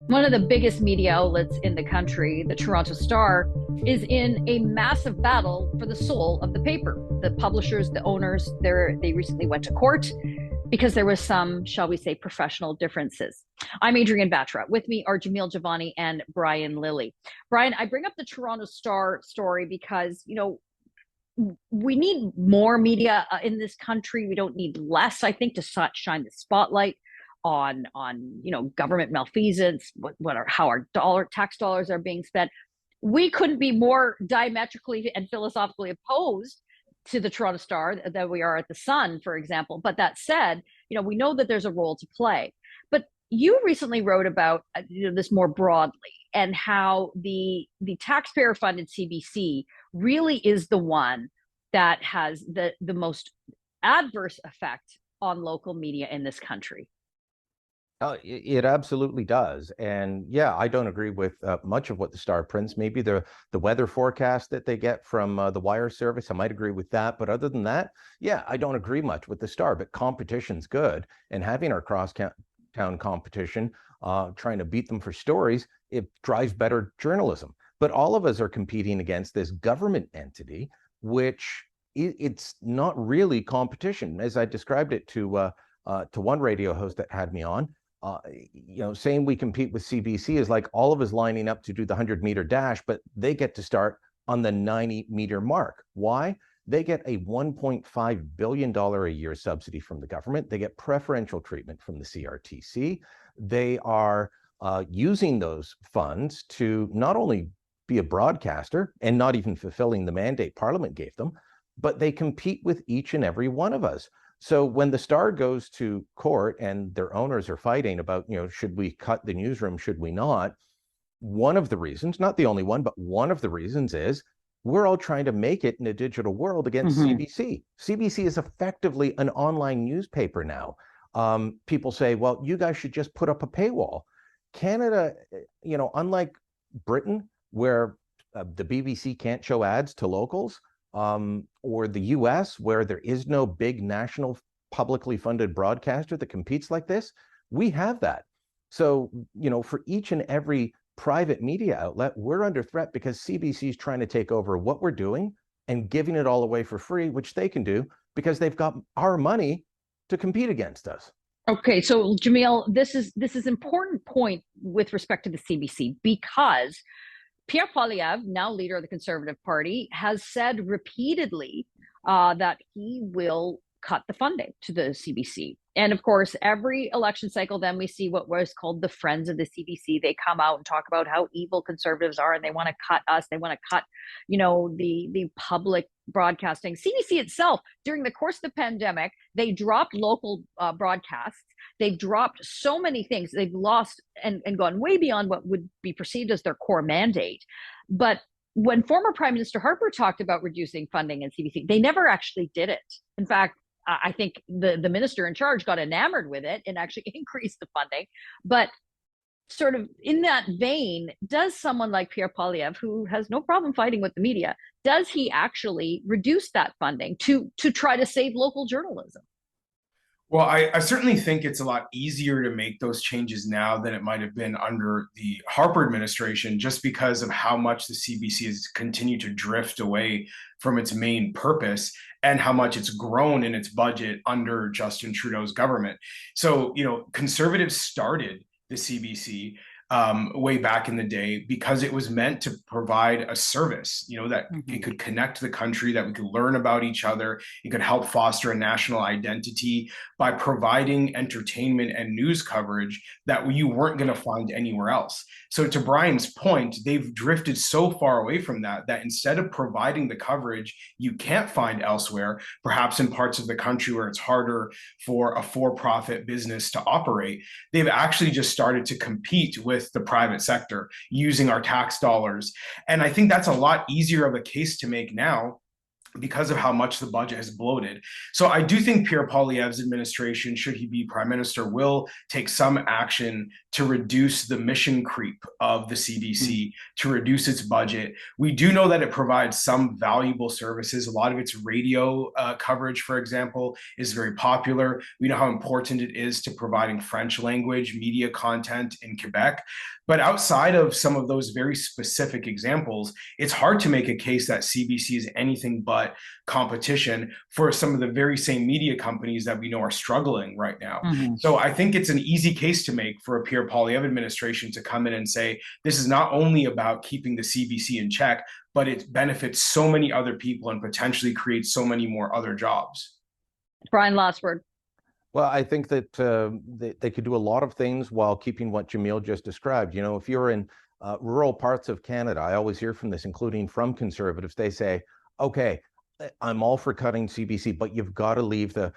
One of the biggest media outlets in the country, the Toronto Star, is in a massive battle for the soul of the paper. The publishers, the owners, they recently went to court because there was some, shall we say, professional differences. I'm Adrienne Batra. With me are Jamil, Jivani, and Brian Lilley. Brian, I bring up the Toronto Star story because, we need more media in this country. We don't need less, I think, to shine the spotlight on government malfeasance, how our tax dollars are being spent. We couldn't be more diametrically and philosophically opposed to the Toronto Star than we are at the Sun, for example. But that said, we know that there's a role to play. But you recently wrote about this more broadly and how the taxpayer funded CBC really is the one that has the most adverse effect on local media in this country. It absolutely does. And yeah, I don't agree with much of what the Star prints. Maybe the weather forecast that they get from the wire service, I might agree with that. But other than that, yeah, I don't agree much with the Star. But competition's good. And having our town competition, trying to beat them for stories, it drives better journalism. But all of us are competing against this government entity, which it's not really competition. As I described it to one radio host that had me on, saying we compete with CBC is like all of us lining up to do the 100-meter dash, but they get to start on the 90-meter mark. Why? They get a $1.5 billion a year subsidy from the government. They get preferential treatment from the CRTC. They are using those funds to not only be a broadcaster and not even fulfilling the mandate Parliament gave them, but they compete with each and every one of us. So when the Star goes to court and their owners are fighting about, should we cut the newsroom, should we not? One of the reasons, not the only one, but one of the reasons is we're all trying to make it in a digital world against CBC. CBC is effectively an online newspaper now. People say, well, you guys should just put up a paywall. Canada, unlike Britain, where the BBC can't show ads to locals, or the US, where there is no big national publicly funded broadcaster that competes like this, we have that. So, for each and every private media outlet, we're under threat because CBC is trying to take over what we're doing and giving it all away for free, which they can do because they've got our money to compete against us. Okay, so Jamil, this is important point with respect to the CBC because Pierre Poilievre, now leader of the Conservative Party, has said repeatedly that he will cut the funding to the CBC. And of course, every election cycle, then we see what was called the Friends of the CBC. They come out and talk about how evil Conservatives are and they want to cut us. They want to cut, the public broadcasting. CBC itself, during the course of the pandemic, they dropped local broadcasts. They've dropped so many things. They've lost and gone way beyond what would be perceived as their core mandate. But when former Prime Minister Harper talked about reducing funding in CBC, they never actually did it. In fact, I think the minister in charge got enamored with it and actually increased the funding. But sort of in that vein, does someone like Pierre Poilievre, who has no problem fighting with the media, does he actually reduce that funding to try to save local journalism? Well, I certainly think it's a lot easier to make those changes now than it might have been under the Harper administration, just because of how much the CBC has continued to drift away from its main purpose and how much it's grown in its budget under Justin Trudeau's government. So, Conservatives started the CBC way back in the day because it was meant to provide a service, that it could connect the country, that we could learn about each other. It could help foster a national identity by providing entertainment and news coverage that you weren't going to find anywhere else. So to Brian's point, they've drifted so far away from that instead of providing the coverage you can't find elsewhere, perhaps in parts of the country where it's harder for a for-profit business to operate, they've actually just started to compete with the private sector using our tax dollars. And I think that's a lot easier of a case to make now because of how much the budget has bloated. So I do think Pierre Poilievre's administration, should he be prime minister, will take some action to reduce the mission creep of the CBC, to reduce its budget. We do know that it provides some valuable services. A lot of its radio coverage, for example, is very popular. We know how important it is to providing French language media content in Quebec. But outside of some of those very specific examples, it's hard to make a case that CBC is anything but competition for some of the very same media companies that we know are struggling right now. So I think it's an easy case to make for a Pierre Poilievre administration to come in and say, this is not only about keeping the CBC in check, but it benefits so many other people and potentially creates so many more other jobs. Brian, last word. Well, I think that they could do a lot of things while keeping what Jamil just described. You know, if you're in rural parts of Canada, I always hear from this, including from Conservatives, they say, okay, I'm all for cutting CBC, but you've got to leave the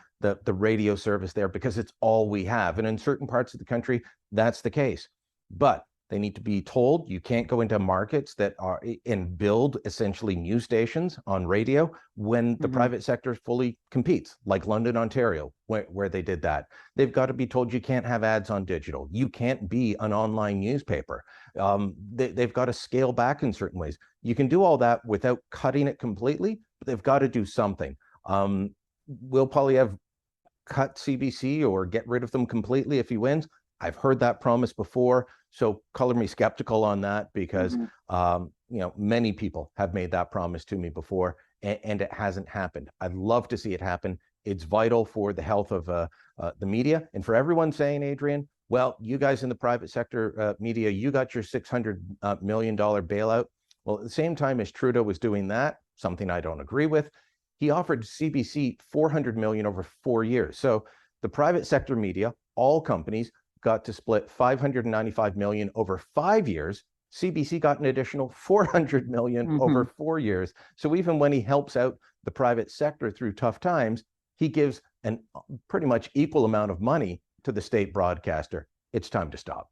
radio service there because it's all we have. And in certain parts of the country, that's the case. But they need to be told you can't go into markets that are and build essentially news stations on radio when the private sector fully competes, like London, Ontario, where they did that. They've got to be told you can't have ads on digital. You can't be an online newspaper. They've got to scale back in certain ways. You can do all that without cutting it completely, but they've got to do something. Will Poilievre cut CBC or get rid of them completely if he wins? I've heard that promise before, so color me skeptical on that because many people have made that promise to me before, and it hasn't happened. I'd love to see it happen. It's vital for the health of the media, and for everyone saying, Adrienne, well, you guys in the private sector media, you got your $600 million bailout. Well, at the same time as Trudeau was doing that, something I don't agree with, he offered CBC $400 million over 4 years. So the private sector media, all companies, got to split $595 million over 5 years. CBC got an additional $400 million over 4 years. So even when he helps out the private sector through tough times, he gives an pretty much equal amount of money to the state broadcaster. It's time to stop.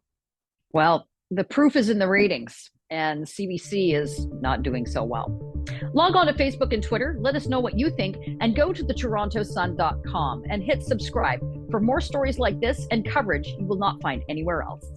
Well, the proof is in the ratings, and CBC is not doing so well. Log on to Facebook and Twitter. Let us know what you think, and go to thetorontosun.com and hit subscribe for more stories like this and coverage you will not find anywhere else.